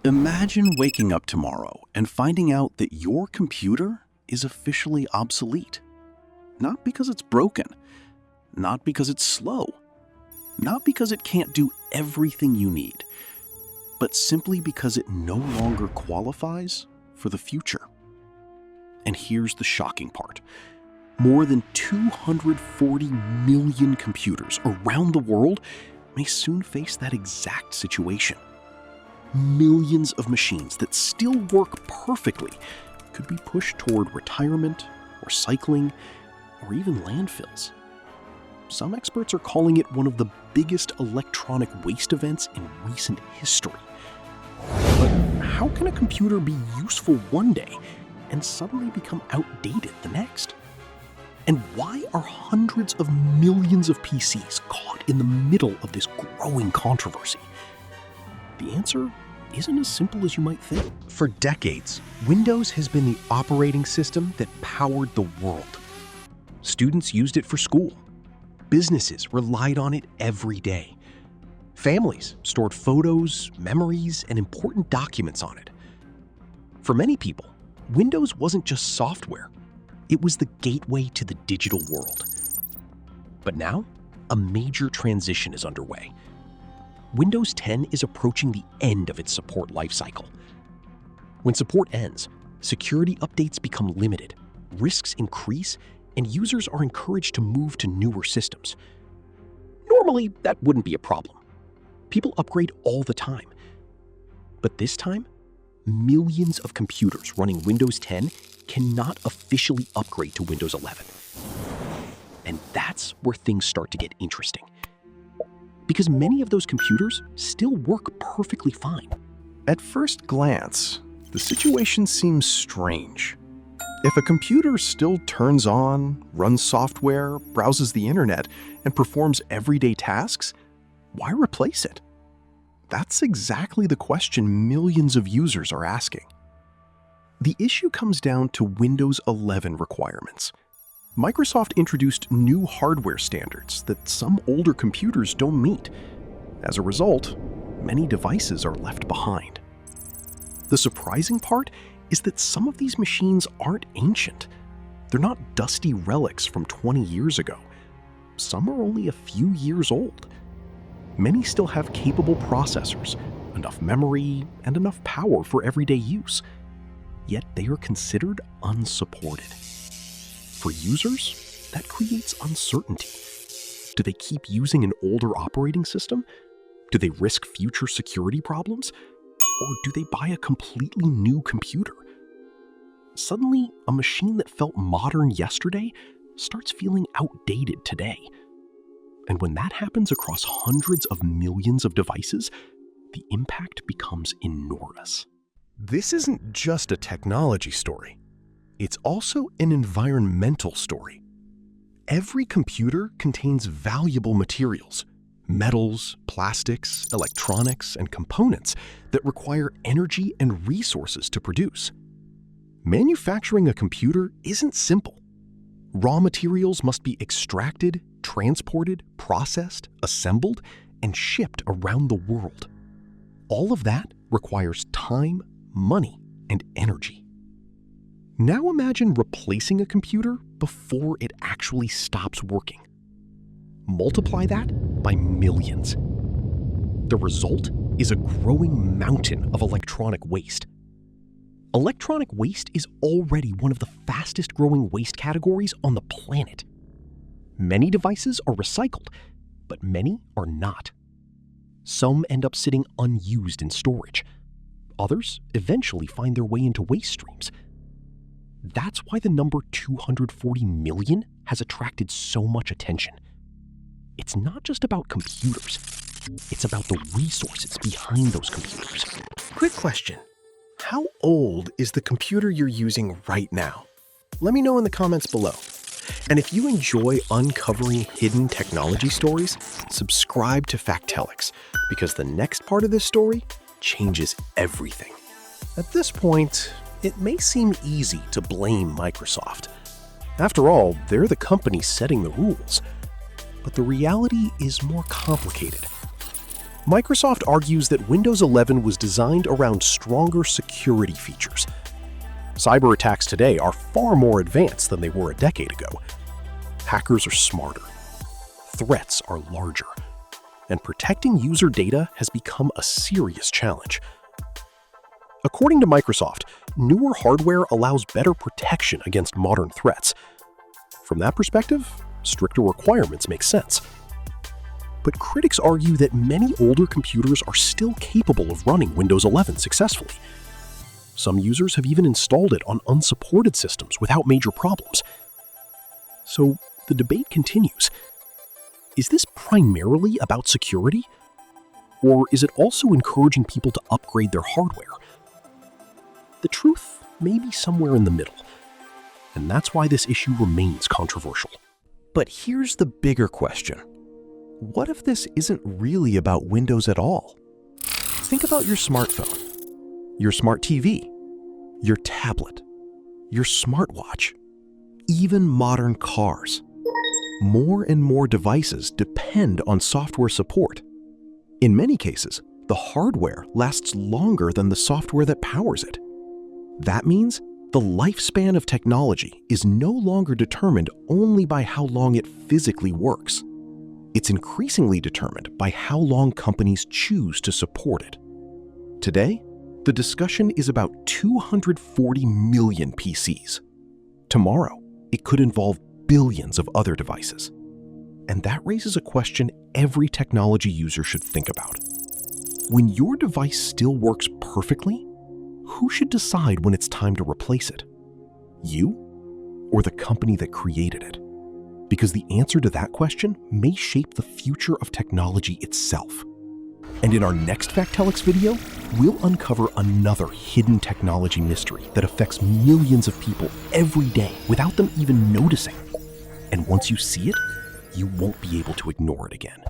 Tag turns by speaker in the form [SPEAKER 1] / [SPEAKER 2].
[SPEAKER 1] Imagine waking up tomorrow and finding out that your computer is officially obsolete. Not because it's broken, not because it's slow, not because it can't do everything you need, but simply because it no longer qualifies for the future. And here's the shocking part. More than 240 million computers around the world may soon face that exact situation. Millions of machines that still work perfectly could be pushed toward retirement, or cycling, or even landfills. Some experts are calling it one of the biggest electronic waste events in recent history. But how can a computer be useful one day and suddenly become outdated the next? And why are hundreds of millions of PCs caught in the middle of this growing controversy? The answer isn't as simple as you might think.
[SPEAKER 2] For decades, Windows has been the operating system that powered the world. Students used it for school. Businesses relied on it every day. Families stored photos, memories, and important documents on it. For many people, Windows wasn't just software. It was the gateway to the digital world. But now, a major transition is underway. Windows 10 is approaching the end of its support lifecycle. When support ends, security updates become limited, risks increase, and users are encouraged to move to newer systems. Normally, that wouldn't be a problem. People upgrade all the time. But this time, millions of computers running Windows 10 cannot officially upgrade to Windows 11. And that's where things start to get interesting. Because many of those computers still work perfectly fine.
[SPEAKER 3] At first glance, the situation seems strange. If a computer still turns on, runs software, browses the internet, and performs everyday tasks, why replace it? That's exactly the question millions of users are asking. The issue comes down to Windows 11 requirements. Microsoft introduced new hardware standards that some older computers don't meet. As a result, many devices are left behind. The surprising part is that some of these machines aren't ancient. They're not dusty relics from 20 years ago. Some are only a few years old. Many still have capable processors, enough memory, and enough power for everyday use. Yet they are considered unsupported. For users, that creates uncertainty. Do they keep using an older operating system? Do they risk future security problems? Or do they buy a completely new computer? Suddenly, a machine that felt modern yesterday starts feeling outdated today. And when that happens across hundreds of millions of devices, the impact becomes enormous.
[SPEAKER 2] This isn't just a technology story. It's also an environmental story. Every computer contains valuable materials, metals, plastics, electronics, and components that require energy and resources to produce. Manufacturing a computer isn't simple. Raw materials must be extracted, transported, processed, assembled, and shipped around the world. All of that requires time, money, and energy. Now imagine replacing a computer before it actually stops working. Multiply that by millions. The result is a growing mountain of electronic waste. Electronic waste is already one of the fastest growing waste categories on the planet. Many devices are recycled, but many are not. Some end up sitting unused in storage. Others eventually find their way into waste streams. That's why the number 240 million has attracted so much attention. It's not just about computers. It's about the resources behind those computers.
[SPEAKER 3] Quick question. How old is the computer you're using right now? Let me know in the comments below. And if you enjoy uncovering hidden technology stories, subscribe to Factellix, because the next part of this story changes everything. At this point, it may seem easy to blame Microsoft. After all, they're the company setting the rules. But the reality is more complicated.
[SPEAKER 2] Microsoft argues that Windows 11 was designed around stronger security features. Cyber attacks today are far more advanced than they were a decade ago. Hackers are smarter. Threats are larger. And protecting user data has become a serious challenge. According to Microsoft, newer hardware allows better protection against modern threats. From that perspective, stricter requirements make sense. But critics argue that many older computers are still capable of running Windows 11 successfully. Some users have even installed it on unsupported systems without major problems. So the debate continues. Is this primarily about security? Or is it also encouraging people to upgrade their hardware? The truth may be somewhere in the middle, and that's why this issue remains controversial.
[SPEAKER 3] But here's the bigger question. What if this isn't really about Windows at all? Think about your smartphone, your smart TV, your tablet, your smartwatch, even modern cars. More and more devices depend on software support. In many cases, the hardware lasts longer than the software that powers it. That means the lifespan of technology is no longer determined only by how long it physically works. It's increasingly determined by how long companies choose to support it. Today, the discussion is about 240 million PCs. Tomorrow, it could involve billions of other devices. And that raises a question every technology user should think about. When your device still works perfectly, who should decide when it's time to replace it? You or the company that created it? Because the answer to that question may shape the future of technology itself. And in our next Factellix video, we'll uncover another hidden technology mystery that affects millions of people every day without them even noticing. And once you see it, you won't be able to ignore it again.